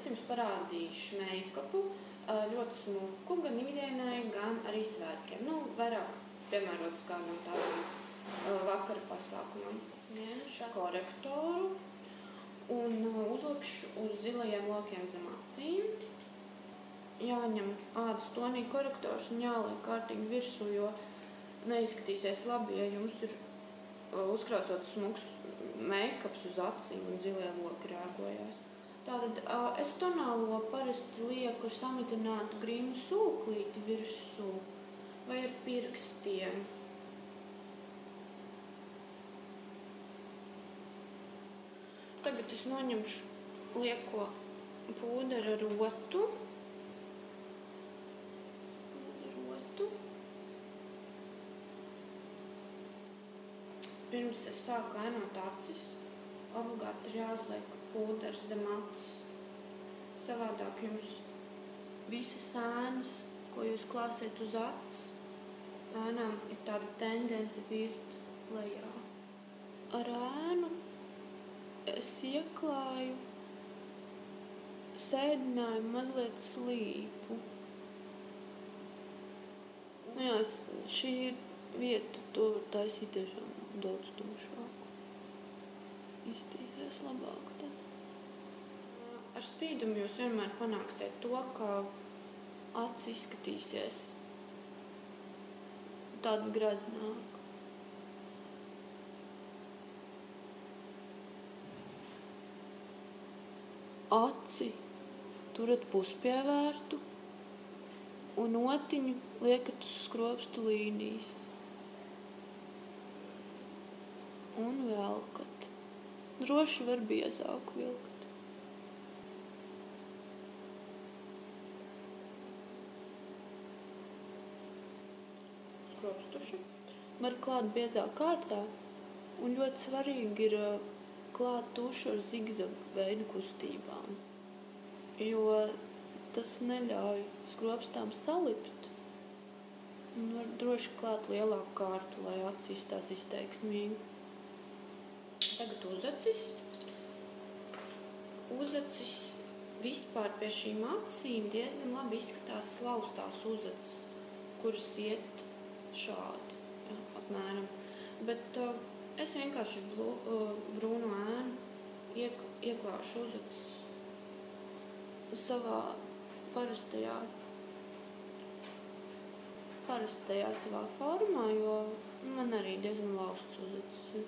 jums parādīšu meikapu, ļoti smuku, gan ikdienai, gan arī svētkiem. Vairāk piemērots kādam tādam vakara pasākumam. Es ņemšu korektoru un uzlikšu uz zilajiem lokiem zem acīm. Jāņem ādas tonī korektors un jāliek kārtīgi virsū, jo neizskatīsies labi, ja jums ir uzkrāsots smuks meikaps uz acīm un zilie loki rēkojās. Tātad es tonālo parasti lieku ar samitinātu grīmu sūklīti virsū vai ar pirkstiem. Tagad es noņemšu lieko pūdera rotu. Pirms es sāku ainot acis, obligāti ir jāuzliek pūders zem acis. Savādāk jums visas ēnas, ko jūs klāsiet uz acis, ēnām ir tāda tendence birt lejā. Ar ēnu es ieklāju sēdinājumu mazliet slīpu. Jā, šī ir vieta, to var taisīt tiešām daudz tumšāku. Iztīsies labāk tad. Ar spīdumu jūs vienmēr panāksiet to, ka acis izskatīsies tāda graznāka. Aci turat puspievērtu un otiņu liekat uz skropstu līnijas. Un velkat. Droši var biezāku vilkt. Skropstuši. Var klāt biezā kārtā. Un ļoti svarīgi ir klāt tušu ar zigzagu veidu kustībām. Jo tas neļauj skropstām salipt. Un var droši klāt lielāku kārtu, lai acis izstās izteiksmīgi. Tagad uzacis. Uzacis vispār pie šīm acīm diezgan labi izskatās slaustās uzacis, kuras iet šādi, apmēram. Bet es vienkārši brūno ēnu ieklāšu uzacis savā parastajā savā formā, jo man arī diezgan lausts uzacis ir.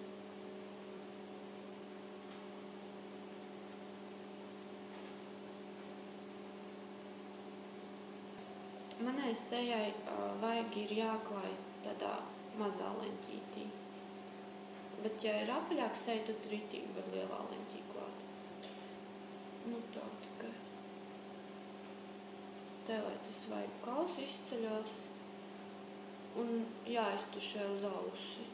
Manai sejai vaigi ir jāklāj tādā mazā leņķītī. Bet, ja ir apaļāka seja, tad ritīgi var lielā leņķī klāt. Tā tikai. Te, lai tas vaigu kauls izceļās. Un jāiztušē uz ausi.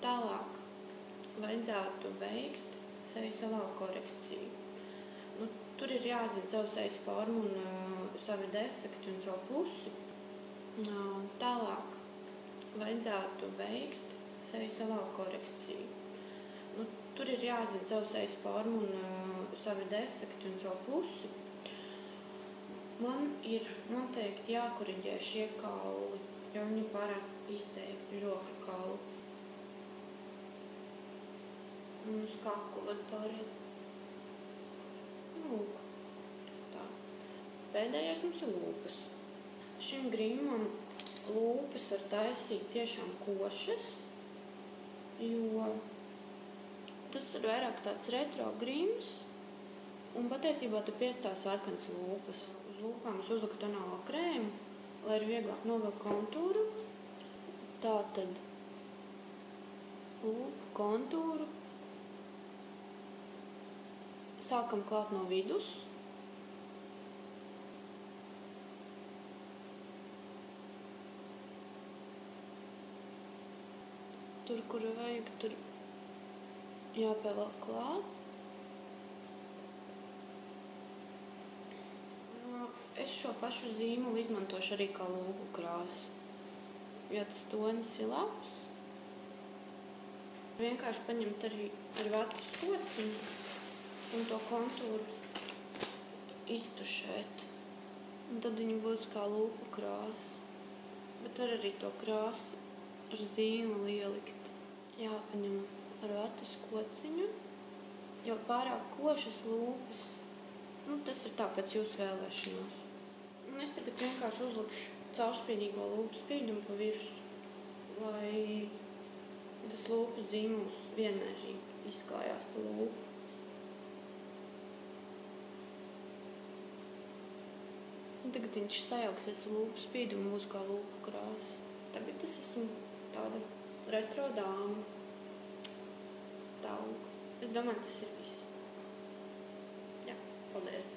Tālāk vajadzētu veikt seju savālu korekciju. Tur ir jāzina savu sejas formu un savi defekti un savu plusi. Tālāk vajadzētu veikt seju savālu korekciju. Tur ir jāzina savu sejas formu un savi defekti un savu plusi. Man ir noteikti jākoriģē šie kauli, jo viņi pārāk izteikti žokļu kauli. Un uz kaklu var pāriet. Lūk, tā. Pēdējais mums ir lūpas. Šim grīmam lūpas var taisīt tiešām košas, jo tas ir vairāk tāds retro grīms, un patiesībā te piestās sarkanas lūpas. Uz lūpām es uzliku tonālo krēmu, lai ir vieglāk novilkt kontūru. Tātad lūpu kontūru sākam klāt no vidus. Tur, kur vajag, tur jāpievelk klāt. Es šo pašu zīmolu izmantošu arī kā lūgu krāsu, jo tas tonis ir labs. Vienkārši paņemt arī ar vatas kociņu un to kontūru iztušēt. Un tad viņi būs kā lūpu krāsa. Bet var arī to krāsu ar zīmoli ielikt. Jāpaņem ar vatas kociņu, jo pārāk košas lūpas, tas ir tā pēc jūsu vēlēšanos. Un es tagad vienkārši uzlikšu caurspīdīgo lūpu spīdumu pa virsmu, lai tas lūpas zīmols vienmērīgi izklājās pa lūpu. Un tagad viņš sajauksies lūpu spīdumu, būs kā lūpu krāsa. Tagad es esmu tāda retro dāma. Tālāk. Es domāju, tas ir viss. Jā, paldies.